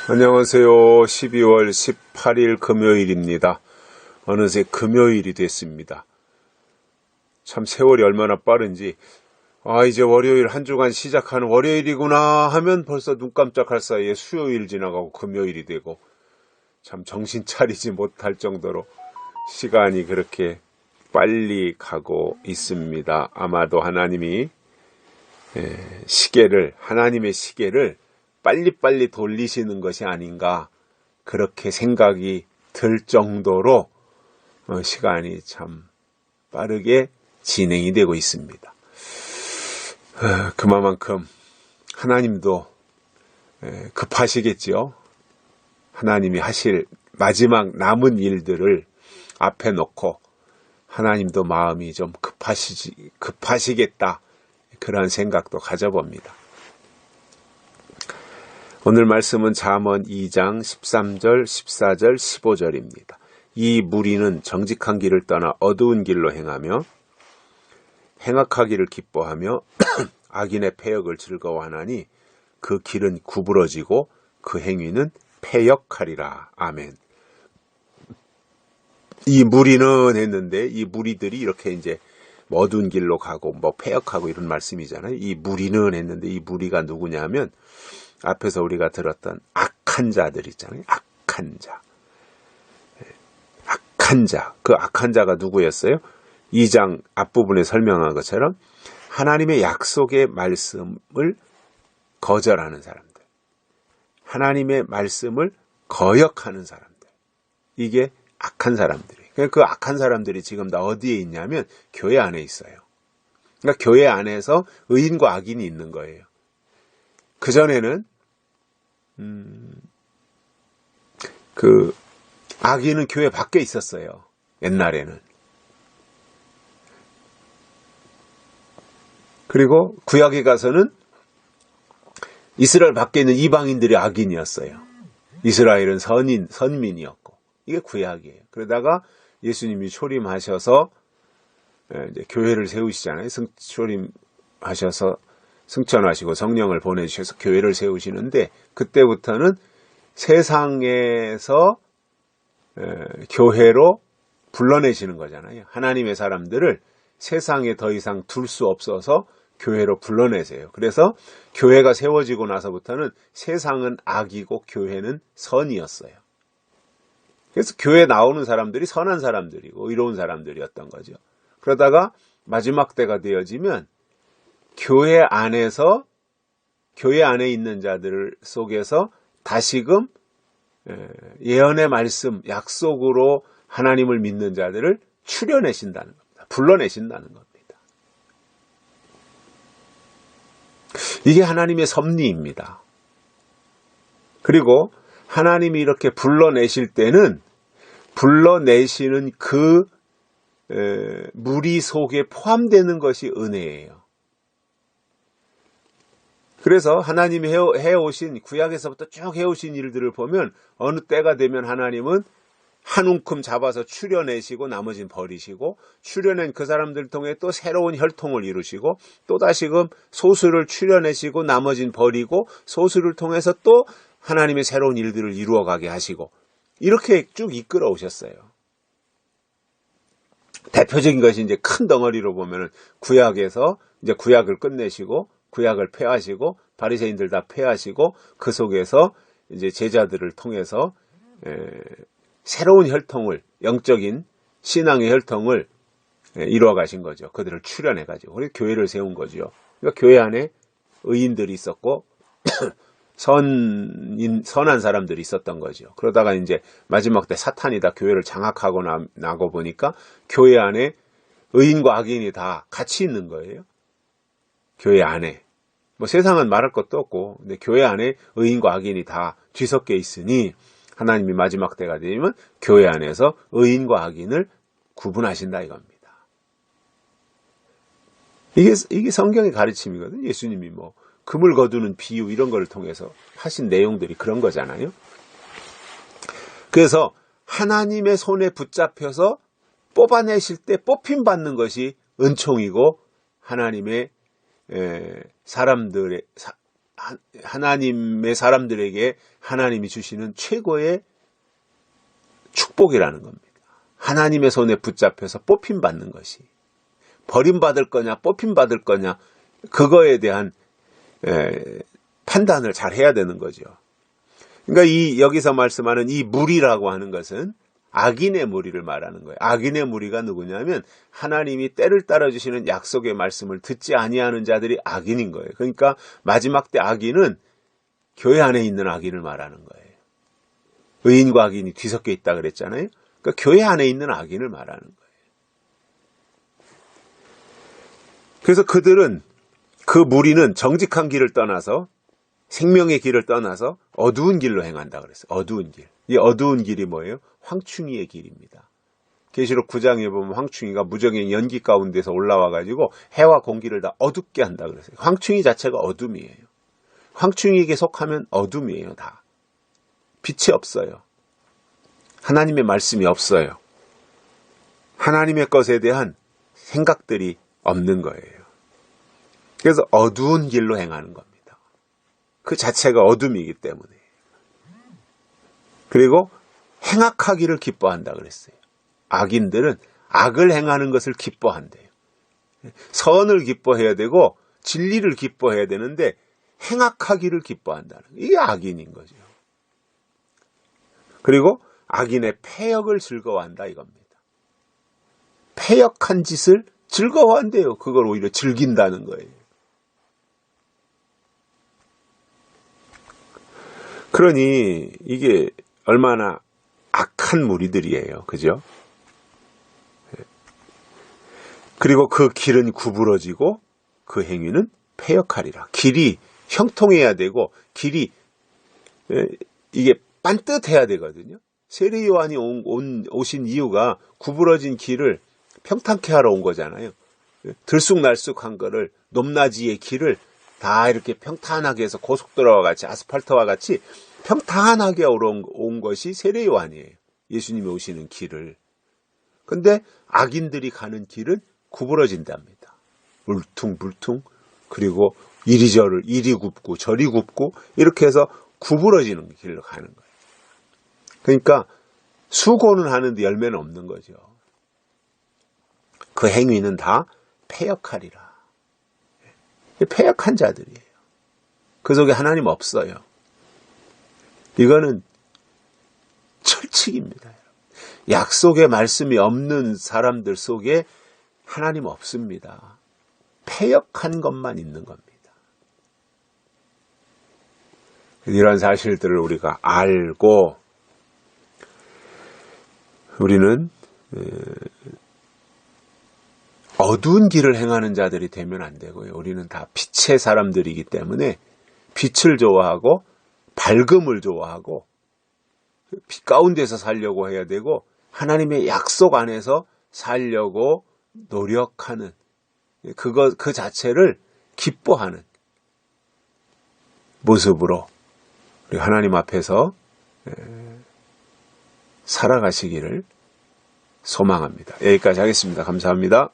안녕하세요. 12월 18일 금요일입니다. 어느새 금요일이 됐습니다. 참 세월이 얼마나 빠른지, 이제 월요일 한 주간 시작하는 월요일이구나 하면 벌써 눈 깜짝할 사이에 수요일 지나가고 금요일이 되고, 참 정신 차리지 못할 정도로 시간이 그렇게 빨리 가고 있습니다. 아마도 하나님의 시계를 빨리빨리 돌리시는 것이 아닌가, 그렇게 생각이 들 정도로 시간이 참 빠르게 진행이 되고 있습니다. 그만큼 하나님도 급하시겠죠. 하나님이 하실 마지막 남은 일들을 앞에 놓고 하나님도 마음이 좀 급하시겠다, 그런 생각도 가져봅니다. 오늘 말씀은 잠언 2장 13절, 14절, 15절입니다. 이 무리는 정직한 길을 떠나 어두운 길로 행하며 행악하기를 기뻐하며 악인의 패역을 즐거워하나니 그 길은 구부러지고 그 행위는 패역하리라. 아멘. 이 무리는 했는데, 이 무리들이 이렇게 이제 어두운 길로 가고 패역하고 이런 말씀이잖아요. 이 무리는 했는데, 이 무리가 누구냐면 앞에서 우리가 들었던 악한 자들 있잖아요. 악한 자. 그 악한 자가 누구였어요? 2장 앞부분에 설명한 것처럼 하나님의 약속의 말씀을 거절하는 사람들, 하나님의 말씀을 거역하는 사람들, 이게 악한 사람들이에요. 그 악한 사람들이 지금 다 어디에 있냐면 교회 안에 있어요. 그러니까 교회 안에서 의인과 악인이 있는 거예요. 그전에는 그 악인은 교회 밖에 있었어요. 옛날에는. 그리고 구약에 가서는 이스라엘 밖에 있는 이방인들이 악인이었어요. 이스라엘은 선민이었고. 이게 구약이에요. 그러다가 예수님이 초림하셔서 이제 교회를 세우시잖아요. 초림하셔서 승천하시고 성령을 보내주셔서 교회를 세우시는데, 그때부터는 세상에서 교회로 불러내시는 거잖아요. 하나님의 사람들을 세상에 더 이상 둘 수 없어서 교회로 불러내세요. 그래서 교회가 세워지고 나서부터는 세상은 악이고 교회는 선이었어요. 그래서 교회에 나오는 사람들이 선한 사람들이고 의로운 사람들이었던 거죠. 그러다가 마지막 때가 되어지면 교회 안에 있는 자들 속에서 다시금 예언의 말씀, 약속으로 하나님을 믿는 자들을 추려내신다는 겁니다. 불러내신다는 겁니다. 이게 하나님의 섭리입니다. 그리고 하나님이 이렇게 불러내실 때는 불러내시는 그 무리 속에 포함되는 것이 은혜예요. 그래서 하나님이 해오신, 구약에서부터 쭉 해오신 일들을 보면 어느 때가 되면 하나님은 한 움큼 잡아서 추려내시고 나머지는 버리시고, 추려낸 그 사람들 통해 또 새로운 혈통을 이루시고, 또 다시금 소수를 추려내시고 나머지는 버리고, 소수를 통해서 또 하나님의 새로운 일들을 이루어가게 하시고, 이렇게 쭉 이끌어 오셨어요. 대표적인 것이 이제 큰 덩어리로 보면은 구약에서 이제 구약을 끝내시고 구약을 폐하시고 바리새인들 다 폐하시고 그 속에서 이제 제자들을 통해서 새로운 혈통을, 영적인 신앙의 혈통을 이루어 가신 거죠. 그들을 출현해 가지고 그래서 교회를 세운 거죠. 그러니까 교회 안에 의인들이 있었고 선한 사람들이 있었던 거죠. 그러다가 이제 마지막 때 사탄이 다 교회를 장악하고 나고 보니까 교회 안에 의인과 악인이 다 같이 있는 거예요. 교회 안에. 세상은 말할 것도 없고, 근데 교회 안에 의인과 악인이 다 뒤섞여 있으니 하나님이 마지막 때가 되면 교회 안에서 의인과 악인을 구분하신다 이겁니다. 이게 성경의 가르침이거든요. 예수님이 금을 거두는 비유 이런 걸 통해서 하신 내용들이 그런 거잖아요. 그래서 하나님의 손에 붙잡혀서 뽑아내실 때 뽑힘 받는 것이 은총이고 하나님의 사람들의 하나님의 사람들에게 하나님이 주시는 최고의 축복이라는 겁니다. 하나님의 손에 붙잡혀서 뽑힘받는 것이. 버림받을 거냐 뽑힘받을 거냐 그거에 대한 판단을 잘 해야 되는 거죠. 그러니까 여기서 말씀하는 이 무리라고 하는 것은 악인의 무리를 말하는 거예요. 악인의 무리가 누구냐면 하나님이 때를 따라주시는 약속의 말씀을 듣지 아니하는 자들이 악인인 거예요. 그러니까 마지막 때 악인은 교회 안에 있는 악인을 말하는 거예요. 의인과 악인이 뒤섞여 있다 그랬잖아요. 그러니까 교회 안에 있는 악인을 말하는 거예요. 그래서 그 무리는 정직한 길을 떠나서 생명의 길을 떠나서 어두운 길로 행한다 그랬어요. 어두운 길. 이 어두운 길이 뭐예요? 황충이의 길입니다. 계시록 9장에 보면 황충이가 무정의 연기 가운데서 올라와가지고 해와 공기를 다 어둡게 한다 그랬어요. 황충이 자체가 어둠이에요. 황충이에게 속하면 어둠이에요. 다. 빛이 없어요. 하나님의 말씀이 없어요. 하나님의 것에 대한 생각들이 없는 거예요. 그래서 어두운 길로 행하는 겁니다. 그 자체가 어둠이기 때문에. 그리고 행악하기를 기뻐한다 그랬어요. 악인들은 악을 행하는 것을 기뻐한대요. 선을 기뻐해야 되고 진리를 기뻐해야 되는데 행악하기를 기뻐한다는 거예요. 이게 악인인 거죠. 그리고 악인의 패역을 즐거워한다 이겁니다. 패역한 짓을 즐거워한대요. 그걸 오히려 즐긴다는 거예요. 그러니 이게 얼마나 악한 무리들이에요. 그죠? 그리고 그 길은 구부러지고 그 행위는 패역하리라. 길이 형통해야 되고 길이 이게 반듯해야 되거든요. 세례 요한이 오신 이유가 구부러진 길을 평탄케 하러 온 거잖아요. 들쑥날쑥한 거를 높낮이의 길을 다 이렇게 평탄하게 해서 고속도로와 같이 아스팔트와 같이 평탄하게 온 것이 세례 요한이에요. 예수님이 오시는 길을. 근데 악인들이 가는 길은 구부러진답니다. 울퉁불퉁 그리고 이리 굽고 저리 굽고 이렇게 해서 구부러지는 길로 가는 거예요. 그러니까 수고는 하는데 열매는 없는 거죠. 그 행위는 다 패역하리라. 패역한 자들이에요. 그 속에 하나님 없어요. 이거는 철칙입니다. 약속의 말씀이 없는 사람들 속에 하나님 없습니다. 패역한 것만 있는 겁니다. 이런 사실들을 우리가 알고 우리는 어두운 길을 행하는 자들이 되면 안 되고요. 우리는 다 빛의 사람들이기 때문에 빛을 좋아하고 밝음을 좋아하고 빛 가운데서 살려고 해야 되고 하나님의 약속 안에서 살려고 노력하는 그 자체를 기뻐하는 모습으로 우리 하나님 앞에서 살아가시기를 소망합니다. 여기까지 하겠습니다. 감사합니다.